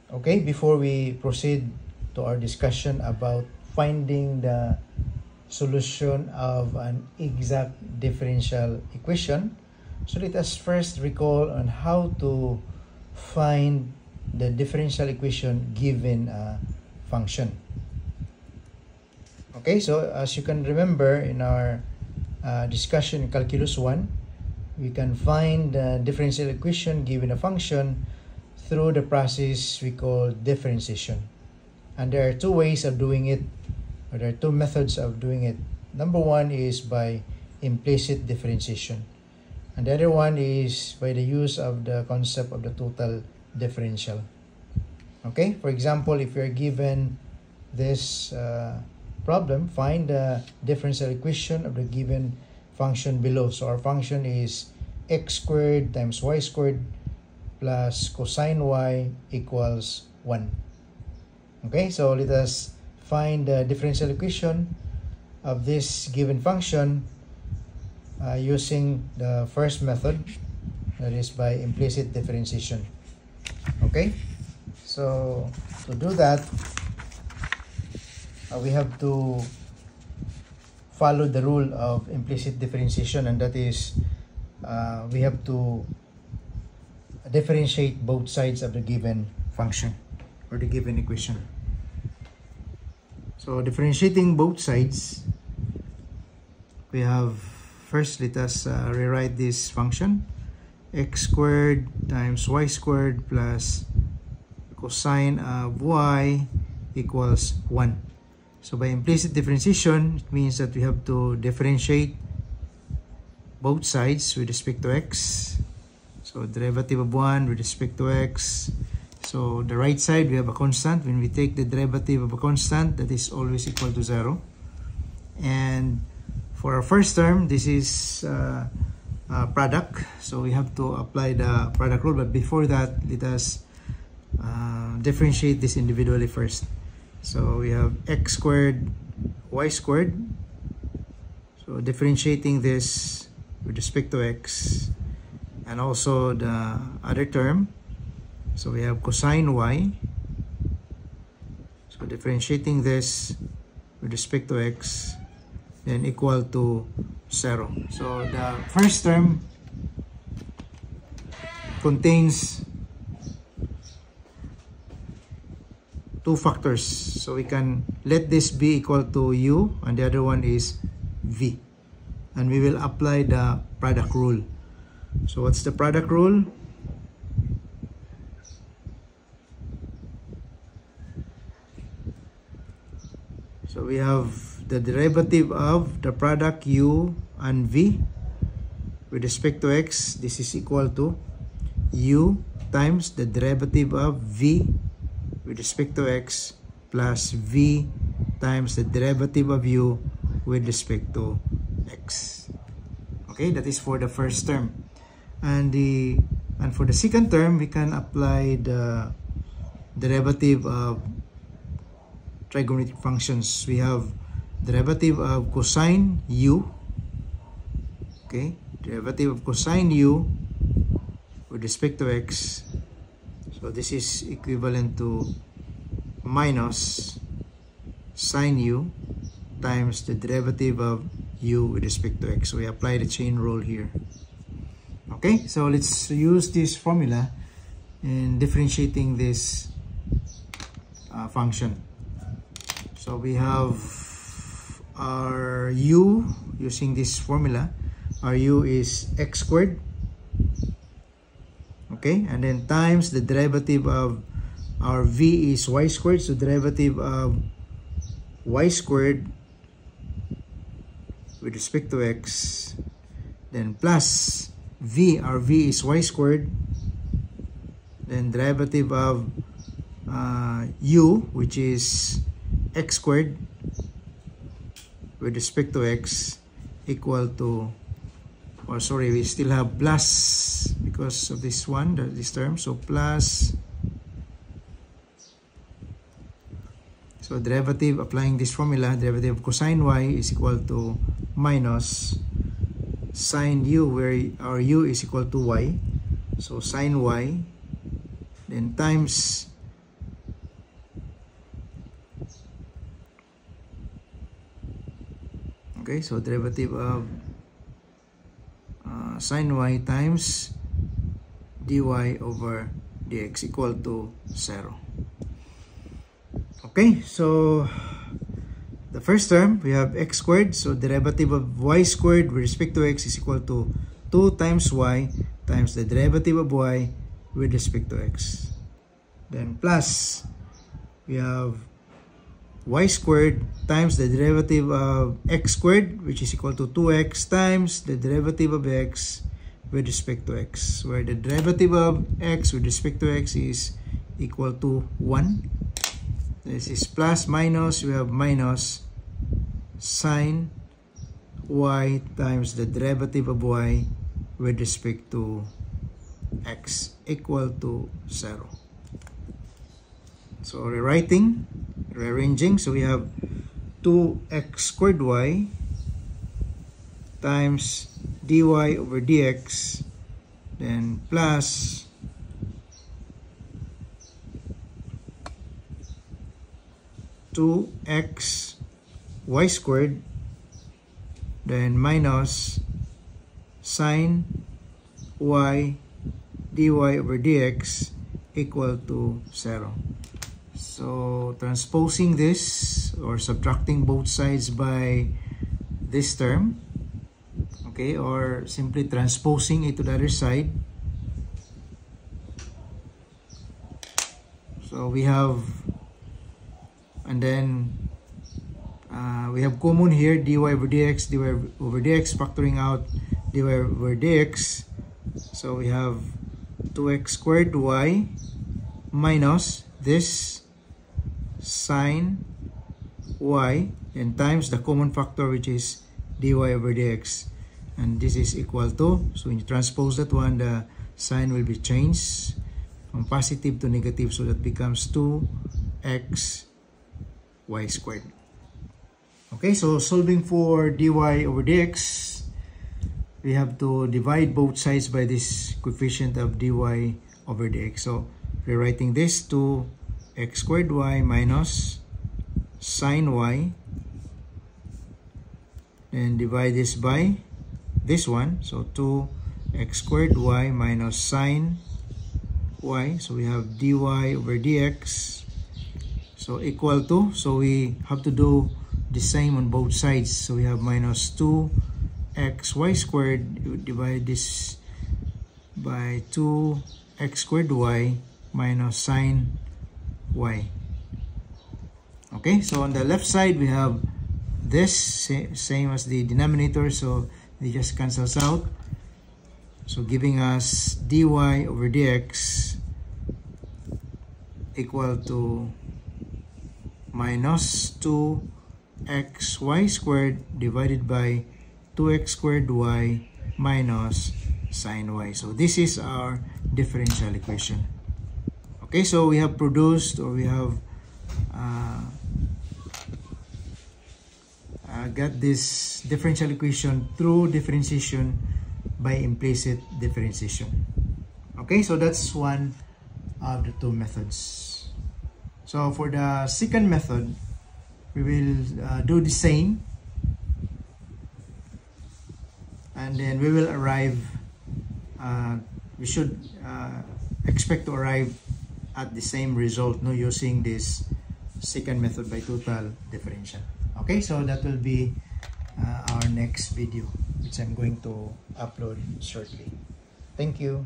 Okay, before we proceed to our discussion about finding the solution of an exact differential equation, so let us first recall on how to find the differential equation given a function. Okay, so as you can remember in our discussion in Calculus 1, we can find the differential equation given a function through the process we call differentiation. And there are two ways of doing it, or there are two methods of doing it. Number one is by implicit differentiation. And the other one is by the use of the concept of the total differential. Okay, for example, if you're given this problem, find the differential equation of the given function below. So our function is x squared times y squared plus cosine y equals 1. Okay, so let us find the differential equation of this given function using the first method, that is by implicit differentiation. Okay, so to do that, we have to follow the rule of implicit differentiation, and that is we have to differentiate both sides of the given function or the given equation. So differentiating both sides, we have first, let us rewrite this function, x squared times y squared plus cosine of y equals 1. So by implicit differentiation, it means that we have to differentiate both sides with respect to x. So derivative of 1 with respect to x. So the right side, we have a constant. When we take the derivative of a constant, that is always equal to 0. And for our first term, this is product. So we have to apply the product rule. But before that, let us differentiate this individually first. So we have x squared, y squared. So differentiating this with respect to x. And also the other term, so we have cosine y. So differentiating this with respect to x, then equal to 0. So the first term contains two factors. So we can let this be equal to u, and the other one is v. And we will apply the product rule. So what's the product rule? So we have the derivative of the product u and v with respect to x. This is equal to u times the derivative of v with respect to x plus v times the derivative of u with respect to x. Okay, that is for the first term. And for the second term, we can apply the derivative of trigonometric functions. We have derivative of cosine u. Okay, derivative of cosine u with respect to x. So this is equivalent to minus sine u times the derivative of u with respect to x. So we apply the chain rule here. Okay, so let's use this formula in differentiating this function. So we have our u using this formula. Our u is x squared. Okay, and then times the derivative of our v is y squared. So derivative of y squared with respect to x, then plus v, our v is y squared, then derivative of u, which is x squared with respect to x, equal to, or sorry, we still have plus because of this one, this term. So plus, so derivative, applying this formula, derivative of cosine y is equal to minus sine u, where our u is equal to y. So sine y, then times Okay, so derivative of sine y times dy over dx equal to 0. Okay, so the first term, we have x squared. So derivative of y squared with respect to x is equal to 2 times y times the derivative of y with respect to x. Then plus, we have y squared times the derivative of x squared, which is equal to 2x times the derivative of x with respect to x, where the derivative of x with respect to x is equal to 1. This is plus minus, we have minus sine y times the derivative of y with respect to x equal to 0. So rewriting, rearranging, so we have 2x squared y times dy over dx, then plus two x y squared, then minus sine y dy over dx equal to 0. So transposing this or subtracting both sides by this term, okay, or simply transposing it to the other side. So we have, and then we have common here dy over dx, dy over dx, factoring out dy over dx. So we have 2x squared y minus this sine y and times the common factor, which is dy over dx, and this is equal to, so when you transpose that one, the sign will be changed from positive to negative, so that becomes 2x y squared. Okay, so solving for dy over dx, we have to divide both sides by this coefficient of dy over dx. So rewriting this to x squared y minus sine y, and divide this by this one, so 2x squared y minus sine y, so we have dy over dx, so equal to, so we have to do the same on both sides, so we have minus 2xy squared, divide this by 2x squared y minus sine y. Okay, so on the left side we have this same as the denominator, so they just cancels out, so giving us dy over dx equal to minus 2xy squared divided by 2x squared y minus sine y. So this is our differential equation. Okay, so we have produced, or we have got this differential equation through differentiation by implicit differentiation. Okay, so that's one of the two methods. So for the second method, we will do the same, and then we will arrive, we should expect to arrive at the same result, no, using this second method by total differential. Okay, so that will be our next video, which I'm going to upload shortly. Thank you.